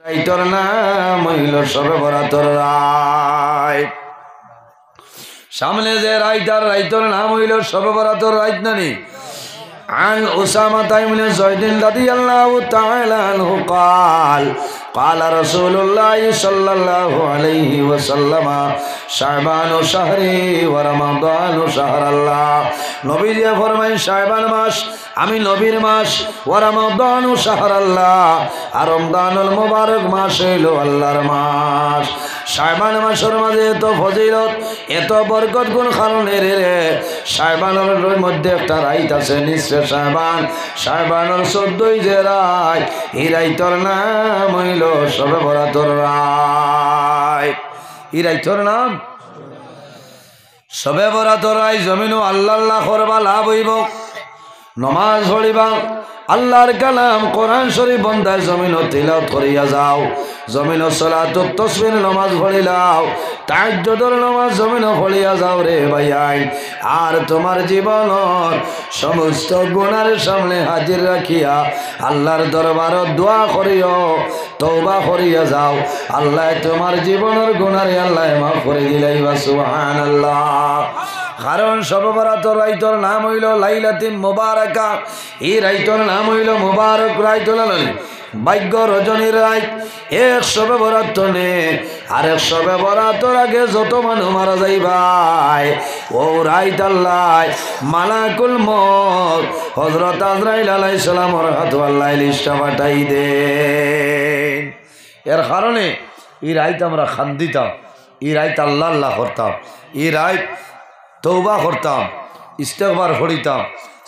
রাইতর নাম হইল সবে বরাতর রাত। সামনে যে রাইতার রাইতর নাম হইল সবে বরাতর রাত নানি। عن أسامة بن زيد رضي الله تعالى عنه قال قال رسول الله صلى الله عليه وسلم شعبان شهري ورمضان شهر الله নবী যে ফরমায় শাবান মাস আমি নবীর মাস ওয়া রমাদান শাহর আল্লাহ আর রমজানুল মুবারক মাস হইলো আল্লাহর মাস। শাবান মাসের মাঝে এত ফজিলত এত বরকত গুণ কারণে রে শাবানের মধ্যে একটা রাত আছে নিঃশ্বে শাবান। শাবানের 14 যে রাত এই রাইতর নাম হইল সবে বরাতর রাত। এই রাইতর নাম সবে বরাতর রাত। জমিনও আল্লাহ আল্লাহ করবা লাভ হইব, নমাজ পড়িবা, আল্লাহর কালাম কোরআন শরীফ বন্দায় জমিনও তিলাওয়াত করিয়া যাও, জমিনও সালাতুত তাসবিহ নামাজ পড়িলাও, তাহাজ্জুদের নামাজ জমিনও পড়িয়া যাও রে ভাইয়াই। আর তোমার জীবনের সমস্ত গুনার সামনে হাজির রাখিয়া আল্লাহর দরবারত দোয়া করিও, তওবা করিয়া যাও, আল্লাহ তোমার জীবনের গুনারে আল্লাহ মাফ করে দিলাইবা। সুবহানাল্লাহ। কারণ সবে বরাতর রাইতর নাম হইল লাইলাতুন মুবারাকা। এই রাইতর নাম হইল মুবারক রাইত, ভাগ্য রজনীর রাত। এক সবে বরাত নে আর এক সবে বরাতর আগে যত মানুষ মারা যাইবাই ও রাইত আল্লাহ মালাকুল মউত হযরত আজরাইল আলাইহিস সালামের হাতে আল্লাহ লিস্টা পাঠাই দেন। এর কারণে এই রাত আমরা খান্দিতাম, এই রাত আল্লাহ আল্লাহ করতাম, এই রাত তওবা করতাম, ইস্তেগফার পড়িতাম,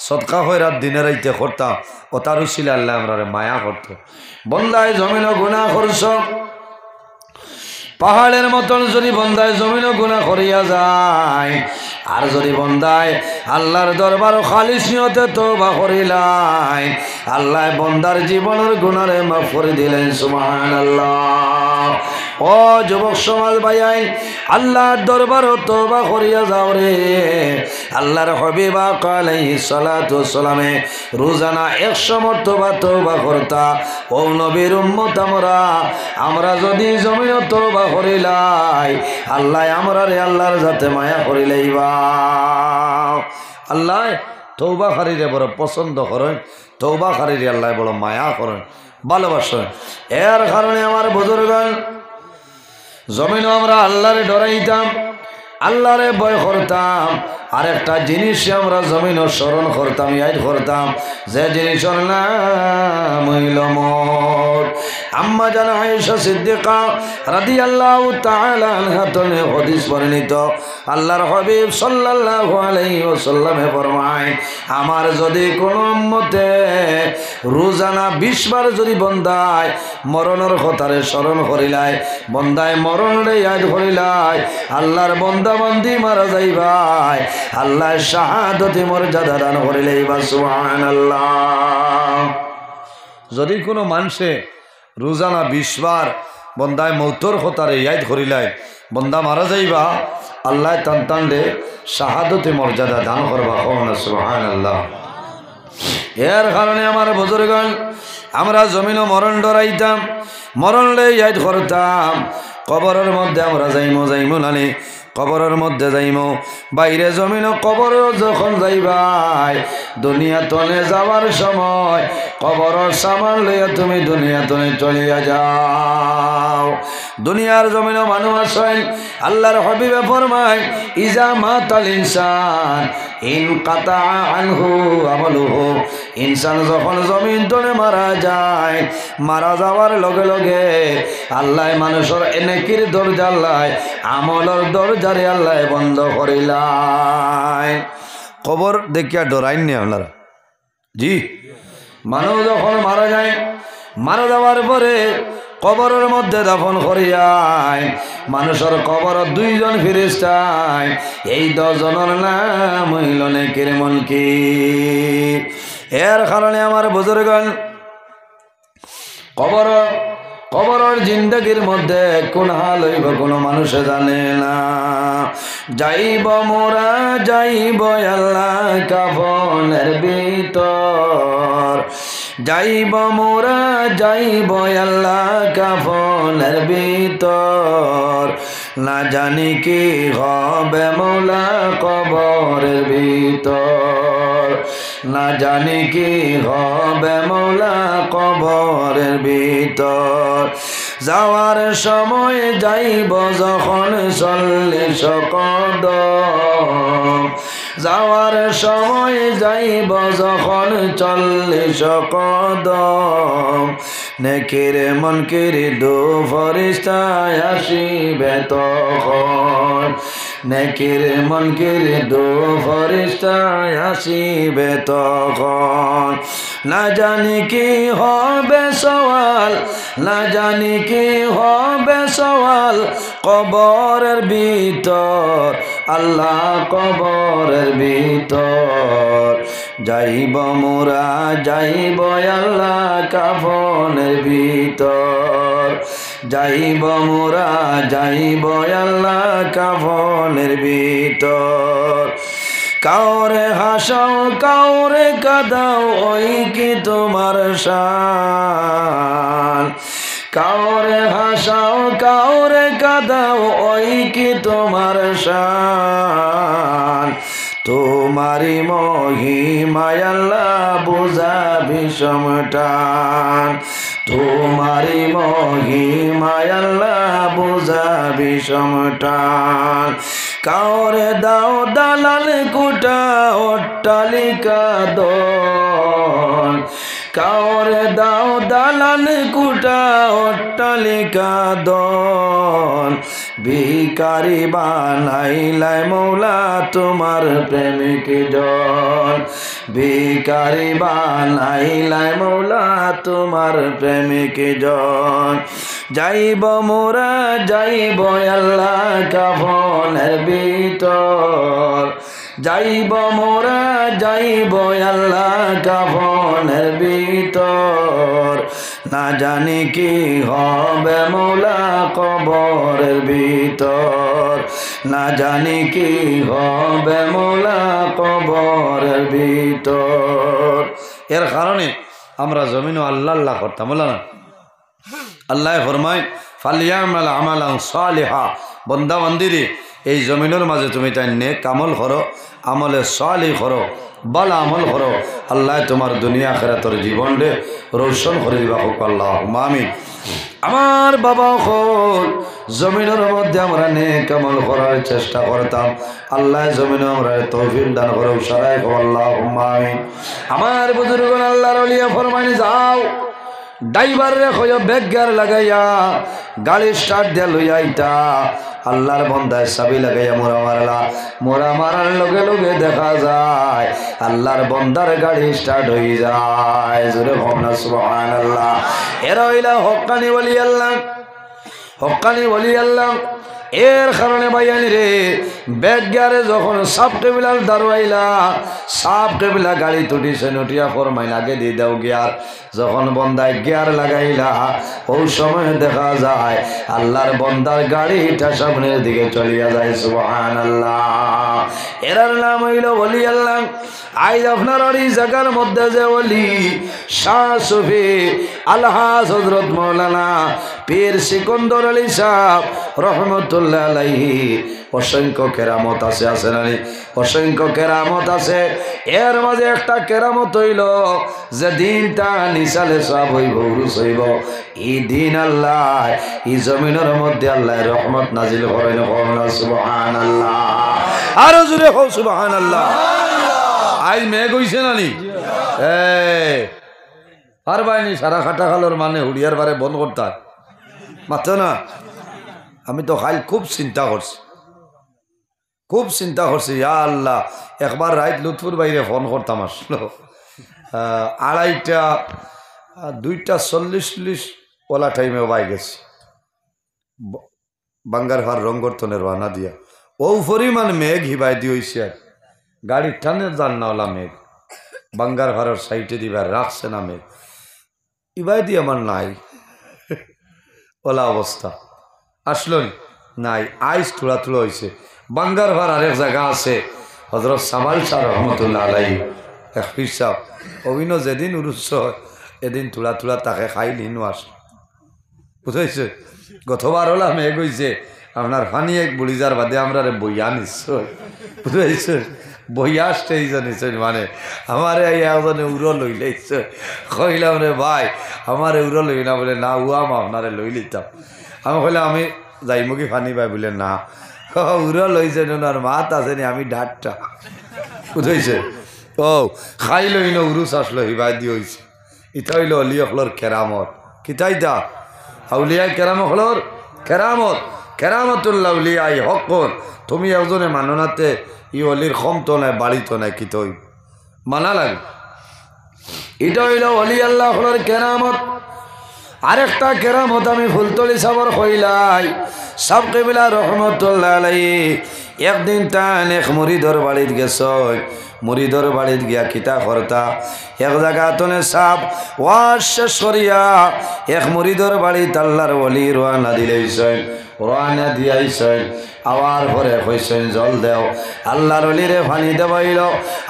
সদকা খয়রাত দিনে রাইতে করতাম। ও তার উসিলা আল্লাহ আমরা মায়া করত। বন্দায় জমিনও গুনাহ করছ, পাহাড়ের মতন যদি বন্দায় জমিনও গুনাহ করিয়া যায়, আর যদি বন্দায় আল্লাহর দরবার খালিস নিয়তে তওবা করিলাই, আল্লাহ বন্দার জীবনের গুনারে মাফ করে দিলেন। সুবহানাল্লাহ। ও যুবক সমাজ ভাইয়াই, আল্লাহর দরবারও তওবা করিয়া যাও রে। আল্লাহর হাবিব আলাইহিস সালাতু ওয়াস সালামে রোজানা 100 মর্তবা তওবা করতা। ও নবীর উম্মত আমরা যদি জমিন তওবা করিলাই, আল্লাহ আমরা রে আল্লাহর যাতে মায়া করিলাইবা। আল্লাহ তওবাকারীরে বড় পছন্দ করেন, তওবাকারীরে আল্লাহ বড় মায়া করেন, ভালোবাসেন। এর কারণে আমার বুজুর্গগণ জমিন আমরা আল্লাহরে ডরাইতাম, আল্লাহরে ভয় করতাম। আর একটা জিনিস আমরা জমিনও স্মরণ করতাম, ইয়াদ করতাম, যে জিনিসের নাম হইল মওত। আম্মা জান আয়েশা সিদ্দিকা রাদিয়াল্লাহু তাআলা আনহা থেকে হাদিস বর্ণিত, আল্লাহর হাবিব সাল্লাল্লাহু আলাইহি ওয়াসাল্লামে ফরমায়, আমার যদি কোনো উম্মতে রোজানা 20 বার যদি বন্দায় মরণের কথারে স্মরণ করিলাই, বন্দায় মরণরে ইয়াদ করিলাই, আল্লাহর বন্দা বান্দি মারা যাইবাই, আল্লাহ শাহাদতে মর্যাদা দান করিলাইবা। সুবহানাল্লাহ। যদি কোনো মানুষে রোজানা 20 বার বন্দায় মৌতর কথারে ইয়াদ করিলাই, বন্দা মারা যাইবা, আল্লাহ টান দে শাহাদতে মর্যাদা দান করবা। সুবহানাল্লাহ। এর কারণে আমার বুজুর্গগণ আমরা জমিনও মরণ ডরাইতাম, মরণরে ইয়াদ করতাম। কবরের মধ্যে আমরা যাইমো নানি, কবরের মধ্যে যাইমো, বাইরে জমিনও কবর যখন যাইবাই, দুনিয়া তলে যাওয়ার সময় কবরের সামান লইয়া তুমি দুনিয়া তলে চলিয়া যাও। দুনিয়ার জমিনও মানুষ আছেন, আল্লাহর হাবিবে ফরমায়, ইজা মাতাল ইনসান ইনকাতা আনহু আমালুহু। ইনসান যখন জমিন তলে মারা যায়, মারা যাওয়ার লগে লগে আল্লাহ মানুষের নেকির দরজা আল্লাহ আমলের দরজারে আল্লাহ বন্ধ করিলাই। কবর দেখিয়া ডরাইন নি আপনারা? জি, মানুষ যখন মারা যায়, মারা যাওয়ার পরে কবরের মধ্যে দাফন করিয়ায়, মানুষের কবর 2 জন ফেরেশতা, এই 10 জনের নাম হইল নেকির মুনকির। এর কারণে আমার বুজুর্গগণ কবরের জিন্দগির মধ্যে কোন হাল হইব কোনো মানুষে জানে না। যাইব মোরা যাইব আল্লাহ কাফনের ভিতর, যাইব মোরা যাইব আল্লাহ কাফনের ভিতর না জানি কি হবে মৌলা কবরের ভিতর না জানি কি হবে মৌলা কবরের ভিতর যাওয়ার সময় যাইব যখন 40 কদম যাওয়ার সময় যাইব যখন 40 কদম নেকির মুনকির দু ফেরেশতা আসিবে তখন নেকির মুনকির দু ফেরেশতা আসিবে তখন না জানি কি হবে সওয়াল না জানি কি হবে সওয়াল কবরের ভিতর আল্লাহ কবরের ভিতর যাইব মোরা যাইব আল্লাহ কাফনের ভিতর যাইব মোরা যাইব আল্লাহ কাফনের ভিতর কাউরে হাসাও কাউরে কাদাও ওই কি তোমার শান কাউরে হাসাও কাউরে কাদাও ওই কি তোমার শান তোমারি মহিমায় আল্লাহ বুঝাবি সমটান তোমারি মহিমায় আল্লাহ বুঝাবি সমটান কাউরে দাও দালাল কুটা অট্টালিকা দন কাউরে দাও দালাল কুটা অট্টালিকা দন ভিখারি বানাইলাই মৌলা তোমার প্রেমিক জন ভিখারি বানাইলাই মৌলা তোমার প্রেমিক জন যাইব মোরা যাইব আল্লাহ কাফনের ভিতর যাইব মোরা যাইব আল্লাহ কাফনের ভিতর না জানি কি হবে মৌলা কবরের ভিতর না জানি কি হবে মৌলা কবরের ভিতর এর কারণে আমরা জমিনও আল্লাহ আল্লাহ করতাম বলা না আল্লাহ ফরমায় ফালিয়ামাল আমালান সালিহা বন্দা বান্দিরে এই জমিনের মাঝে তুমি তাই নেক আমল করো আমলে সালিহ করো ভালো আমল করো আল্লাহ তোমার দুনিয়া আখিরাতের জীবন রে রোশন করে দিবা হোক আল্লাহ আমিন আমার বাবা হল জমিনের মধ্যে আমরা নেক আমল করার চেষ্টা করতাম আল্লাহ জমিনে আমরা তৌফিক দান করো সারাই আল্লাহ আমিন আমার বুজুর্গ আল্লাহর ওলিয়া ফরমানি যাও ড্রাইভার রে কয় ব্যাগগার লাগাইয়া গাড়ি স্টার্ট দিয়া লইয়া আইতা আল্লাহর বান্দায় চাবি লাগাইয়া মোরা মারার লগে লগে দেখা যায় আল্লাহর বান্দার গাড়ি স্টার্ট হয়ে যায় জোরে ভাবনা সুবহানাল্লাহ এরা হইলা হক্কানি ওলি আল্লাহ হক্কানি ওলি আল্লাহ এর কারণে ভাইয়ানি রে ব্যাগগারে যখন সাব টেবিলার দাঁড়াইলা সাব টেবিলা গাড়ি তুটিছে নটিয়া ফরমাইল আগে দিয়ে দাও গিয়ার যখন বন্দায় গিয়ার লাগাইলা ওই সময় দেখা যায় আল্লাহর বন্দার গাড়িটা সামনের দিকে চলিয়া যায় সুবহানাল্লাহ এরার নাম হইল ওলি আল্লাহ আজ আপনার এই জায়গার মধ্যে যে ওলি শাহ সুফি আলহাজ হযরত মাওলানা পীর সিকন্দর আলী সাহেব রহমতুল্লাহ আলাইহি অসংখ্য কেরামত আছে আছে না অসংখ্য কেরামত আছে এর মাঝে একটা কেরামত হইল যে দিনটা নিসালে সব হইব উরুস হইব এই দিন আল্লাহ এই জমিনের মধ্যে আল্লাহ রহমত নাজিল করেন সুবহানাল্লাহ আরো জোরে হোক সুবহানাল্লাহ আজ মেঘ হইছে না নি আর বাইনি সারা খাটা খালোর মানে হুড়িয়ার বারে বন্ধ করতে মাত্র না আমি তো খাইল খুব চিন্তা করছি ইয়া আল্লাহ একবার রাইত লুৎফুর বাইরে ফোন করতাম আসলো 2:40 ওলা টাইমে বাই গেছি বাঙ্গারহার রঙ্গরতনের রানা দিয়া ও পরিমাণ মেঘ হিবাই দিয়ে হয়েছে আর গাড়ির টানে জান না ওলা মেঘ বাঙ্গারহারের সাইটে দিবার রাখছে না মেঘ ইবাই দিয়ে আমার নাই ওলা অবস্থা আসলো নাই আইস থোড়া থোড়া হয়েছে বাঙ্গারহার আরেক জায়গা আছে হযরত সামাল শাহ রহমতুল্লাহ আলাইহি এক পীর সাহেব অভিনয় যেদিন উরুস এদিন তুলা তুলা তাকে খাইলি নোয়াস বুঝাইছে গতবার হলাম এ কইছে আপনার ফানি এক বুড়িজার বাদে আমরা রে বইয়া নিশ্চয় বুঝাইছে বইয়া স্টেজ নিশ্চয় মানে আমার একজনে উড়ো লই লাইছে কইলাম রে ভাই আমার উড়ো লই না বলে না উয়াম আপনারে লই লিতাম আমি কইলাম আমি যাইমু কি ফানি পাই বলে না উড়ো লইছে ওনার মাত আছে নি আমি ডাটটা বুঝাইছে ও খাই লই না উরু চাষ লই বাই দি হইছে ইটা হইল অলিয়কলর কেরামত কিতাইতা আউলিয়া কেরামকলর কেরামত কেরামতুল্লাহ উলিয়াই হকর তুমি একজনে মাননাতে ই অলির কমতো নাই বাড়িতো নাই কিতই মানা লাগে এটা হইল অলি আল্লাহর কেরামত আরেকটা কেরামত আমি ফুলতলি সাবর কইলাই সব কেবিলা রহমতুল্লাহ আলাইহি একদিন টান এক মুরিদর বাড়িত গেছ মুরিদর বাড়িত গিয়া কিতা করতা এক জায়গা তনে সাপ ওয়াজ শেষ করিয়া এক মুরিদর বাড়িত আল্লাহর ওলি রওনা দিলেইছেন রওনা দিয়াইছেন আওয়ার পরে কইছেন জল দেও আল্লাহর ওলিরে পানি দেবাইল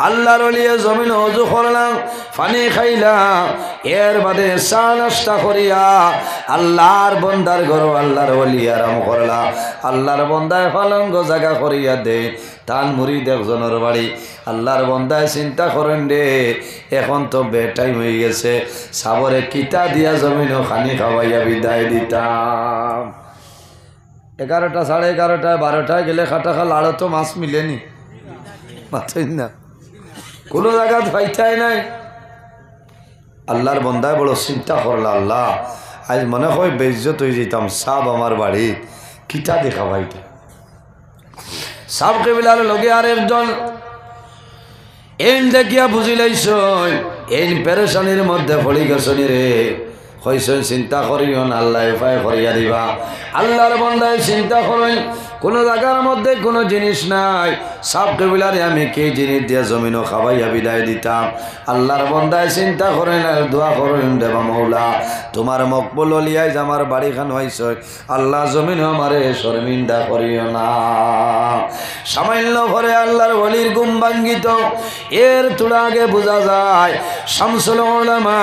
আল্লাহর ওলিয়ে জমিন ওযু করলাম পানি খাইলা এর বাদে চা নাস্তা করিয়া আল্লাহর বন্দার ঘর আল্লাহর ওলি আরাম করলা আল্লাহর বন্দায় পালঙ্গ জায়গা করিয়া দে তান মুরিদ একজনের বাড়ি আল্লাহর বন্দায় চিন্তা করেন রে এখন তো বেটাইম হয়ে গেছে সাবরে কিতা দিয়া জমিনও খানি খাওয়াইয়া বিদায় দিতাম 11টা 11:30 12টায় গেলে খাটা খাল আরো তো মাছ মিলেনি মাছেন না কোনো জায়গা পাইতাই নাই আল্লাহর বন্দায় বড় চিন্তা করলা আল্লাহ আজ মনে হয় বেইজ্জত হয়ে যেতাম সাব আমার বাড়ি কিতা দেখা ভাইটা সাব কেবিলার লগে আর একজন এন দেখিয়া বুঝিলাইছ এন পেরেশানির মধ্যে পড়ি গেছনি রে হইছেন চিন্তা করিও না আল্লাহ উপায় করিয়া দিবা আল্লাহর বন্দায় চিন্তা করেন কোনো জায়গার মধ্যে কোনো জিনিস নাই সাব কেবিলারে আমি কে জিনিস দিয়া জমিনও খাবাইয়া বিদায় দিতাম আল্লাহর বন্দায় চিন্তা করেন আর দোয়া করেন দেবা মৌলা তোমার মকবুল লিয়াই আমার বাড়িখান হয়েছে আল্লাহ জমিনও আমারে শর্মিন্দা করিও না সামান্য ভরে আল্লাহর ওলির গুম ভাঙ্গিত এর তুলা আগে বোঝা যায় শামসুল উলামা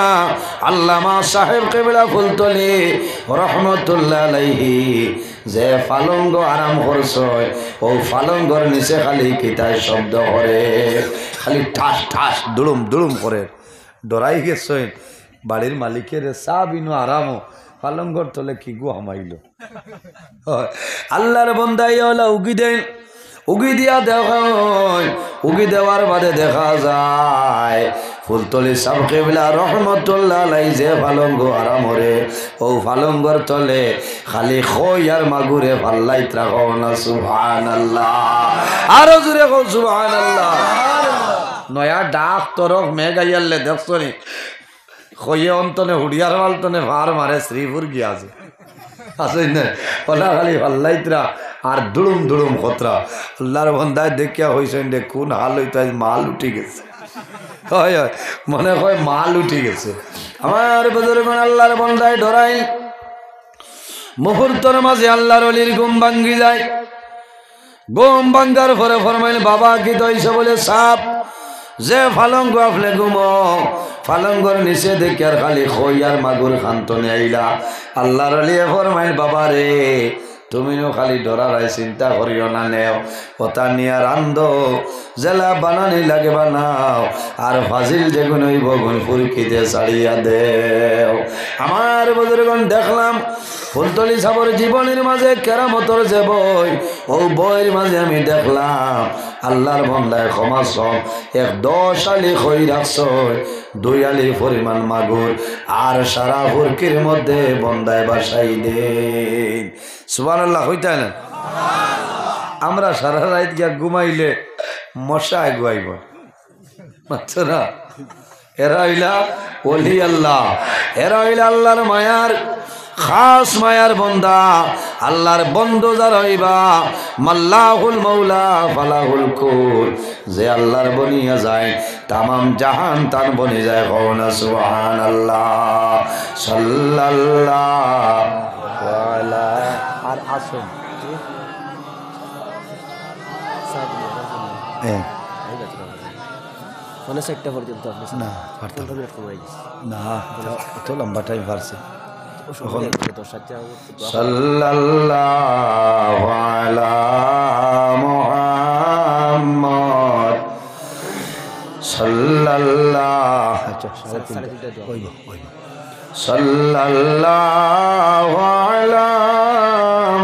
আল্লামা সাহেব কেবলা ফুলতলি রহমতুল্লাহ আলাইহি যে ফালঙ্গ আরাম করছে ও ফালঙ্গর নিচে খালি কিতায় শব্দ করে খালি ঠাস ঠাস দুলুম দুলুম করে ডরাই গেছে বাড়ির মালিকের চা বিনু আরামও ফালঙ্গর তলে কি গো হামাইল আল্লাহর বন্দাই হলা উগি দেন উগি দিয়া দেখা উগি দেওয়ার বাদে দেখা যায় ফুলতলি সাব কেবলা রহমতুল্লাহ আলাইহি যে ফালঙ্গ আরাম হরে ও ফালঙ্গর তলে খালি খই আর মাগুরে ফাল্লাইত রাখো না সুবহানাল্লাহ আরো জোরে কও সুবহানাল্লাহ নয়া ডাক তরক মেগাইয়ালে দেখছনি খইয়ে অন্তনে হুড়িয়ার মালতনে ভার মারে শ্রীপুর গিয়া আছে আসেন না ওলা খালি ফাল্লাইতরা আর দুড়ুম দুড়ুম খতরা আল্লাহর বন্দায় দেখিয়া হইছেন রে কোন হাল হইতো মাল উঠি গেছে হয় হয় মনে হয় মাল উঠি গেছে আমার বুজুর্গগণ আল্লাহর বন্দায় ডরাই মুহূর্তের মাঝে আল্লাহর ওলির ঘুম ভাঙ্গি যায় ঘুম ভাঙ্গার পরে ফরমাইল বাবা কি দইছে বলে সাপ যে ফালঙ্গ আপনি ঘুমো ফালঙ্গর নিচে দেখে আর খালি খই আর মাগুর খান্তনে আইলা আল্লাহর ওলি ফরমাইল বাবা রে তুমিও খালি ডরারাই চিন্তা করিও না নেও ওটা নিয়ে রান্ধ জেলা বানানি লাগে বানাও আর ফাজিল যেগুন ওই বগুন ফুরকিতে ছাড়িয়া দেও আমার বুজুর্গগণ দেখলাম ফুলতলি সাবর জীবনের মাঝে কেরামতর যে বই ও বইয়ের মাঝে আমি দেখলাম আল্লাহর বন্দায় ক্ষমা সব 10 আলি খই রাখছ 2 আলি পরিমাণ মাগুর আর সারা ফুরকির মধ্যে বন্দায় বাসাই দেন সুবহানাল্লাহ হইতা না আমরা সারা রাত গিয়া ঘুমাইলে মশা আগুয়াইব আচ্ছা না এরা হইলা ওলি আল্লাহ এরা হইলা আল্লাহর মায়ার খাস মায়ার বন্দা আল্লাহর বন্ধু যারা হইবা মাল্লাহুল মাওলা ফালাহুল কুল যে আল্লাহর বনিয়া যায় তামাম জাহান তার বনি যায় কওনা সুবহানাল্লাহ সাল্লাল্লাহু আলা আর আসুন মানে 4টা পর্যন্ত আপনি না পারতাম 15 মিনিট কমাই দিছি না, এত লম্বা টাইম পারছে। অসুবিধা নেই 10টা সাল্লাল্লাহু আলা মুহাম্মদ সাল্লাল্লাহু আচ্ছা সাড়ে 3টা দোয়া হইব সাল্লাল্লাহু আলা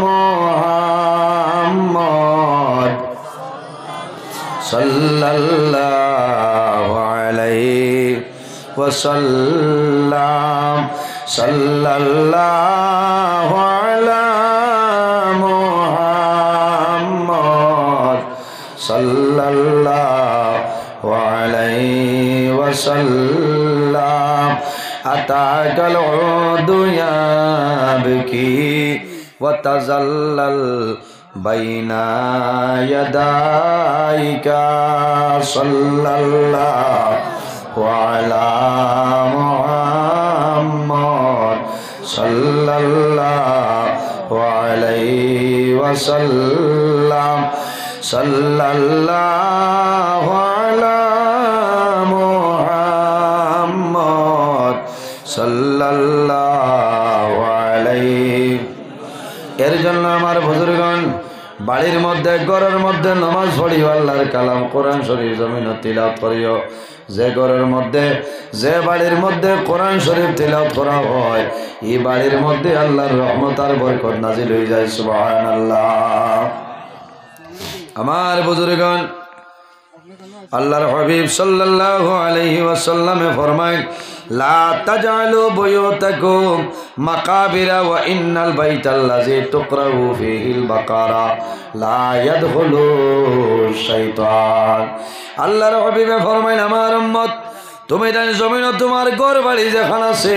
মুহাম্মদ সাল্লাল্লাহু আলাইহি ওয়াসাল্লাম সাল্লাল্লাহু আলা মুহাম্মদ সাল্লাল্লাহু আলাইহি ওয়াসাল্লাম আতাকাল উদু ইয়াবকি ওয়া তাজাল্লাল বাইনা ইয়াদাইকা সাল্লাল্লাহু আলা মুহাম্মদ সাল্লাল্লাহু আলাইহি ওয়াসাল্লাম সাল্লাল্লাহু আলা মুহাম্মদ সাল্লাল্লাহু আলাইহি। এর জন্য আমার বুজুর্গণ বাড়ির মধ্যে ঘরের মধ্যে নামাজ পড়িও, আল্লাহর কালাম কোরআন শরীফ জমিন তিলাওয়াত করিও। যে ঘরের মধ্যে যে বাড়ির মধ্যে কোরআন শরীফ তিলাওয়াত করা হয় এই বাড়ির মধ্যে আল্লাহর রহমত আর বরকত নাজিল হয়ে যায়। সুবহানাল্লাহ। আমার বুজুর্গণ আল্লাহর হাবিব সাল্লাল্লাহু আলাইহি ওয়াসাল্লামে ফরমায় লা তাজআলু বুয়ুতাকুম মাকাবিরা ওয়া ইন্নাল বাইতাল্লাযী তুকরাউ ফীহিল বাকারা লা ইয়াদখুলু শাইতান। আল্লাহর হাবিবে ফরমায় আমার উম্মত তুমি তাই জমিন তোমার ঘর বাড়ি যেখান আছে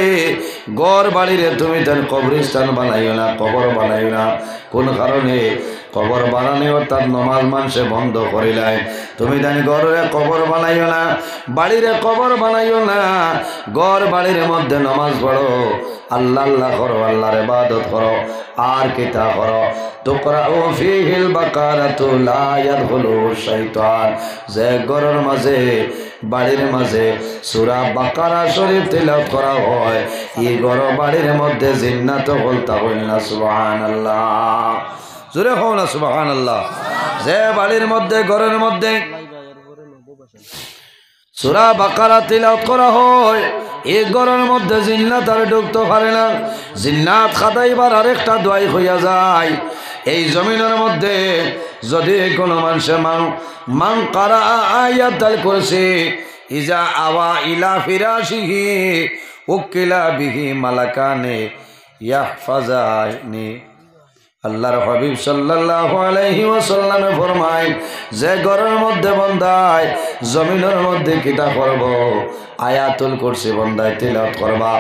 ঘর বাড়িরে তুমি তাই কবরস্থান বানাইও না, কবর বানাইও না। কোন কারণে? কবর বানানো তার নমাজ মানুষে বন্ধ করিলাই। তুমি জানি ঘরে কবর বানাইও না, বাড়িরে কবর বানাইও না। ঘর বাড়ির মধ্যে নমাজ পড়ো, আল্লাহ আল্লাহ করো, আল্লাহর ইবাদত করো। আর কিতা করো? তুকরাউ ফীহিল বাকারাতু লা ইয়াদখুলু শাইতান। যে ঘরের মাঝে বাড়ির মাঝে সূরা বাকারা শরীফ তিলাওয়াত করা হয় এই ঘর বাড়ির মধ্যে জিন্নাত বলতা হইল না। সুবহানাল্লাহ। জোরে হও না সুবহানাল্লাহ। যে বাড়ির মধ্যে ঘরের মধ্যে সূরা বাকারা তিলাওয়াত করা হয় এই ঘরের মধ্যে জিন্নাত আর ঢুকতে পারে না। জিন্নাত খাদাইবার আরেকটা দোয়াই হইয়া যায়। এই জমিনের মধ্যে যদি কোনো মানুষে মান কারা আয়াতুল কুরসি ইজা আওয়া ইলা ফিরাশিহি উকিলা বিহি মালাকানে ইয়াহফাজানি। আল্লাহর হাবিব সাল্লাল্লাহু আলাইহি ওয়াসাল্লামে ফরমায় যে ঘরের মধ্যে বন্দায় জমিনের মধ্যে কিতা করব আয়াতুল কুরসি বন্দায় তিলাওয়াত করবা।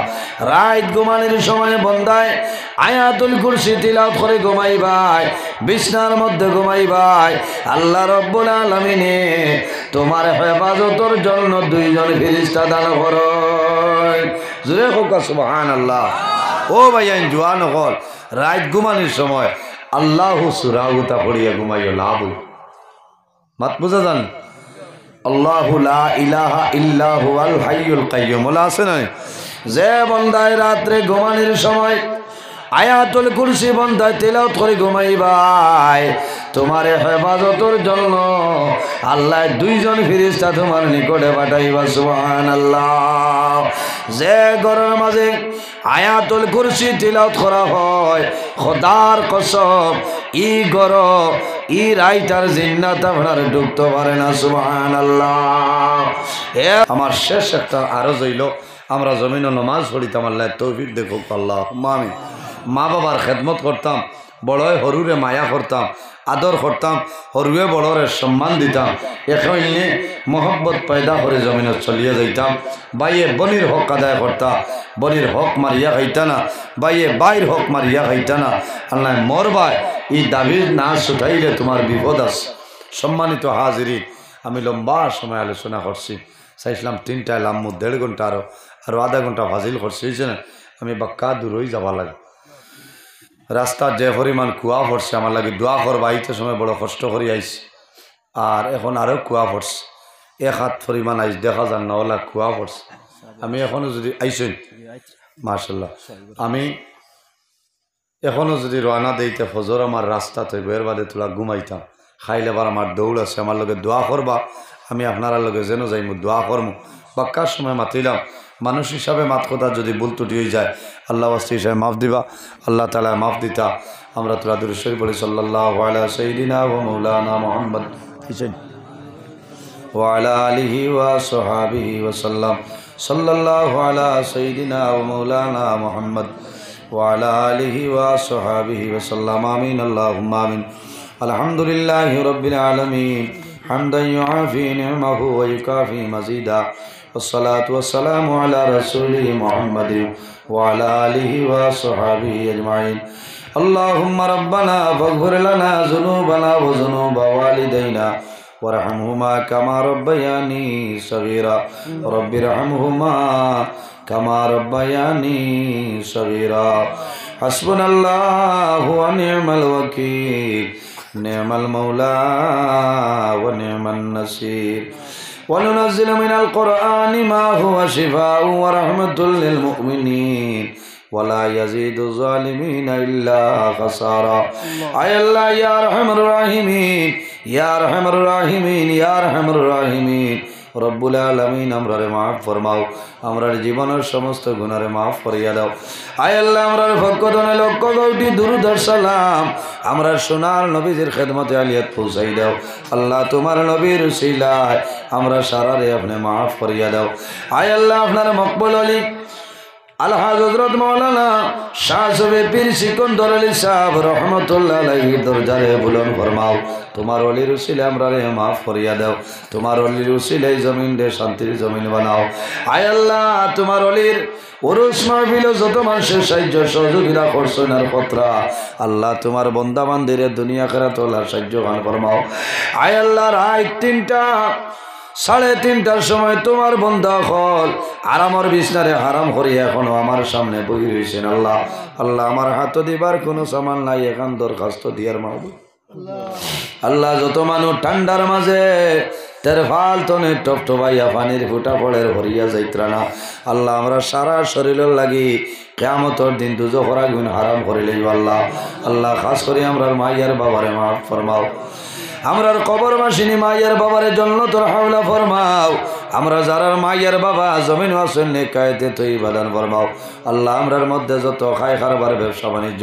রাত ঘুমানোর সময় বন্দায় আয়াতুল কুরসি তিলাওয়াত করে ঘুমাইবাই, বিছনার মধ্যে ঘুমাইবাই। আল্লাহ রাব্বুল আলামিনে তোমার হেফাজতের জন্য 2 জন ফেরেশতা দান করেন। জোরে হোক সুবহানাল্লাহ। ও ভাইয়ান জওয়ান হল রাত ঘুমানোর সময় আল্লাহু সূরাউতা পড়িয়া ঘুমাইও লাভ মাত বুঝা যান। আল্লাহু লা ইলাহা ইল্লা হুয়াল হাইয়ুল কাইয়্যুম আছে না? যে বান্দায় রাতে ঘুমানোর সময় আয়াতুল কুরসি বান্দায় তিলাওয়াত করে ঘুমাইবাই তোমার হেফাজতের জন্য আল্লাহ 2 জন ফেরেশতা তোমার নিকটে পাঠাইবা। সুবহানাল্লাহ। যে ঘরের মাঝে আয়াতুল কুরসি তিলাওয়াত করা হয় খোদার কসম ই ঘর ই রাইতার জিন্নাত আপনার ঢুকতে পারে না। সুবহানাল্লাহ। আমার শেষ একটা আরজ হইল আমরা জমিনে নামাজ পড়িতাম, আল্লাহ তৌফিক দেখুক আল্লাহ। আমি মা বাবার খেদমত করতাম, বড়য় হরুরে মায়া করতাম, আদর করতাম, হরুয়ে বড়রে সম্মান দিতাম। এখানে মোহব্বত পয়দা করে জমিনে চলিয়ে যাইতাম। বাইয়ে বনির হক আদায় করতা, বনির হক মারিয়া খাইতা না, বাইয়ে বাইর হক মারিয়া খাইতা না। আল্লাহ মোর ভাই এই দাবির না ছুটাইলে তোমার বিপদ আছে। সম্মানিত হাজিরিন, আমি লম্বা সময় আলোচনা করছি, চাইছিলাম 3টা এলাম 1.5 ঘন্টা আরও আধা ঘন্টা ফাজিল করছি। না আমি বাক্কা দূরই যাবার লাগে। রাস্তা যে পরিমাণ কুয়া পড়ছে আমার লাগে দোয়া করবা। আইতে সময় বড় কষ্ট করে আইছি আর এখন আরও কুয়া পড়ছে। এক হাত পরিমাণ আইস দেখা যান না ওলা কুয়া পড়ছে আমি এখনো যদি আইসেন মাশাল্লাহ আমি এখনো যদি রওনা দিতে ফজর আমার রাস্তাতে বের বাদে তোলা ঘুমাইতাম খাইলে আবার আমার দৌড় আছে আমার লগে দোয়া করবা আমি আপনারা লগে যেন যাইমু দোয়া করমু বাক্কার সময় মাতিলাম মানুষ হিসাবে মাত কথা যদি ভুল ত্রুটি হয়ে যায় আল্লাহ ওয়াস্তি হিসাবে মাফ দিবা আল্লাহ তাআলা মাফ দিতা আমরা তোলা দুরূদ শরীফ পড়ি সাল্লাল্লাহু আলা সাইয়্যিদিনা ওয়া মাওলানা মুহাম্মদ ওয়া আলা আলিহি ওয়া সাহবিহি ওয়া সাল্লাম সাল্লাল্লাহু আলা সাইয়্যিদিনা ওয়া মাওলানা মুহাম্মদ وعلى آله وصحبه وسلم آمين اللهم آمين الحمد لله رب العالمين حمدا يعافي نعمه ويكافي مزيدا والصلاة والسلام على رسوله محمد وعلى آله وصحبه أجمعين اللهم ربنا فاغفر لنا ذنوبنا وذنوب والدينا وارحمهما كما ربياني صغيرا رب ارحمهما كما ربياني صغيرا حسبنا الله ونعم الوكيل نعم المولى ونعم النصير وننزل من القرآن ما هو شفاء ورحمة للمؤمنين ولا يزيد الظالمين إلا خسارا أي الله يا أرحم الراحمين يا أرحم الراحمين يا أرحم الراحمين রব্বুল আলামিন আমরারে মাফ ফরমাও আমরার জীবনের সমস্ত গুনারে মাফ করিয়া দাও আয় আল্লাহ আমরার ভক্তজনে লক্ষ কোটি দুরূদ ও সালাম আমরার সোনার নবীজির খেদমতে আলিয়াত পৌঁছাই দাও আল্লাহ তোমার নবীর উসিলায় আমরা সারারে আপনি মাফ করিয়া দাও আয় আল্লাহ আপনার মকবুল আলী আলহাজ হযরত মাওলানা শাহ সুফি পীর সিকন্দর আলী সাহেব রহমতুল্লাহ আলাইহি দরজারে বুলন্দ ফরমাও তোমার ওলির উসিলে আমরারে মাফ করিয়া দাও তোমার ওলির উসিলে জমিন দে শান্তির জমিন বানাও আয় আল্লাহ তোমার ওলির উরুস মাহফিল যত মানুষের সাহায্য সহযোগিতা করছেন আর পত্রা আল্লাহ তোমার বান্দা বান্দিরে দুনিয়া আখিরাত ওলার সাহায্য গান ফরমাও আয় আল্লাহ রাত 3টা 3:30টার সময় তোমার বান্দা হল আরামর বিছনারে হারাম করিয়া এখনো আমার সামনে বই রইছেন আল্লাহ আল্লাহ আমার হাত দিবার কোনো সামান নাই এখন দরখাস্ত দিয়ার মাহবুব আল্লাহ যত মানুষ ঠান্ডার মাঝে তেরফাল তনে টপটপাইয়া পানির ফুটা পড়ে হরিয়া যাইত্রা না আল্লাহ আমরা সারা শরীরের লাগি কিয়ামতের দিন দুজখরা গুণ হারাম করে লইব আল্লাহ আল্লাহ খাস করে আমরার মাইয়ার বাবারে মাফ ফরমাও আমরার কবরবাসিনী মাইয়ার বাবারে জান্নাতুল হাওলা ফরমাও আমরা যারার মাইয়ার বাবা জমিন আছেন নেকায়েতে তৈবা দান ফরমাও আল্লাহ আমরার মধ্যে যত খায় খারবার ব্যবসা বাণিজ্য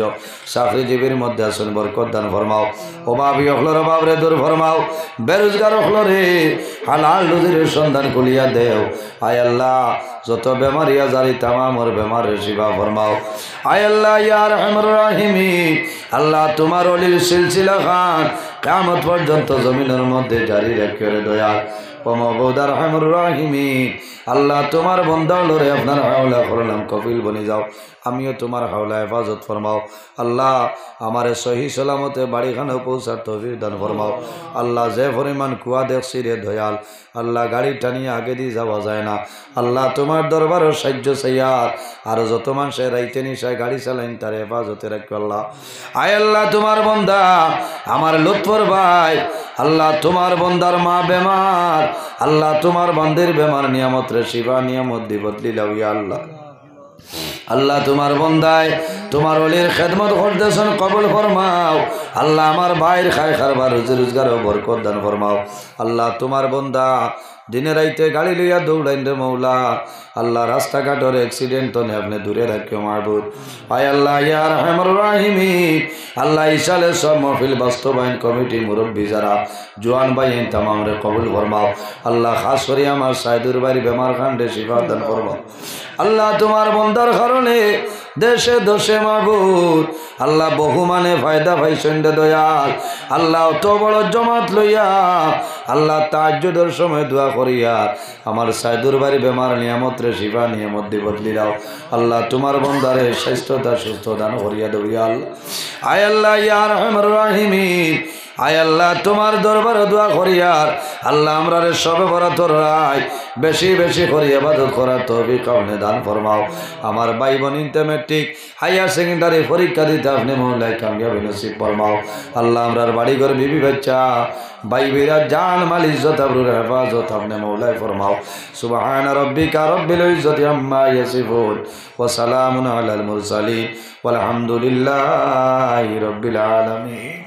চাকরিজীবীর মধ্যে আছেন বরকত দান ফরমাও অভাবী অখলর অভাবরে দূর ফরমাও বেরোজগার অখলরে হালাল রুজির সন্ধান খুলিয়া দেও আয় আল্লাহ যত বেমারিয়া জারি তামামর বেমারের শিফা ফরমাও আয় আল্লাহ ইয়া আরহামুর রাহিমিন আল্লাহ তোমার ওলির সিলসিলা খান কিয়ামত পর্যন্ত জমিনের মধ্যে জারি রাখিও দয়াল ও মাবুদ আরহামুর রাহিমিন আল্লাহ তোমার বান্দা লরে আপনার হাওলা করলাম কপিল বনি যাও আমিও তোমার হাওলা হেফাজত ফরমাও আল্লাহ আমারে সহি সালামতে বাড়িখানে পৌঁছার তৌফিক দান ফরমাও আল্লাহ যে পরিমাণ কুয়া দেখছি রে দয়াল আল্লাহ গাড়ি টানিয়ে আগে দিয়ে যাওয়া যায় না আল্লাহ তোমার দরবারও সাহায্য চাইয়ার আর যত মানুষের রাইতে নিশায় গাড়ি চালাইন তার হেফাজতে রাখো আল্লাহ আয় আল্লাহ তোমার বান্দা আমার লুৎফর ভাই আল্লাহ তোমার বান্দার মা বেমার আল্লাহ তোমার বান্দির বেমার নিয়ামত রে শিবা নিয়ামত দি বদলি লাও ইয়া আল্লাহ আল্লাহ তোমার বান্দায় তোমার ওলির খেদমত করতেছেন কবুল ফরমাও আল্লাহ আমার ভাইয়ের খায় খারবার রুজি রোজগার বরকত দান ফরমাও আল্লাহ তোমার বান্দা দিনে রাইতে গাড়ি লইয়া দৌড়াইন রে মৌলা আল্লাহ রাস্তাঘাটের অ্যাক্সিডেন্ট তো আপনি দূরে রাখিও মাহবুব আয় আল্লাহ ইয়া আরহামুর রাহিমিন আল্লাহ ইসালে সব মাহফিল বাস্তবায়ন কমিটি মুরব্বী যারা জওয়ান ভাই তামাম রে কবুল ফরমাও আল্লাহ খাস করে আমার সাইদুর বাড়ি বেমার খান্ডে শিফা দান ফরমাও আল্লাহ তোমার বান্দার কারণে দেশে দোষে মাহবুব আল্লাহ বহু মানে ফায়দা পাইছেন রে দয়াল আল্লাহ অত বড় জমাত লইয়া আল্লাহ তাহাজ্জুদের সময় দোয়া করিয়া আমার সাইদুর বাড়ি বেমার নিয়ামত রে শিফা নিয়ামত দি বদলি দাও আল্লাহ তোমার বান্দারে স্বাস্থ্যতা সুস্থ দান করিয়া দাও ইয়া আল্লাহ আয় আল্লাহ ইয়া আরহামুর রাহিমিন আয় আল্লাহ তোমার দরবারে দোয়া করি আর আল্লাহ আমরা সবে বরাত রায় বেশি বেশি করে ইবাদত করার তৌফিক আপনি দান ফরমাও। আমার ভাই বোন ইন্টারমেট্রিক হাইয়ার সেকেন্ডারি পরীক্ষা দিতে আপনি মৌলাই কামিয়াবি নসিব ফরমাও। আল্লাহ আমরার বাড়ি ঘর বিবি বাচ্চা ভাই বিরা জান মাল ইজ্জত আবরুর হেফাজত আপনি মৌলাই ফরমাও। সুবহান রাব্বিকা রব্বিল ইজ্জতি আম্মা ইয়াসিফুন ওয়া সালামুন আলাল মুরসালিন ওয়ালহামদুলিল্লাহি রাব্বিল আলামিন।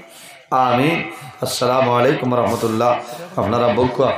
আমিন। আসসালামু আলাইকুম রহমতুল্লাহ। আপনারা বলকুয়া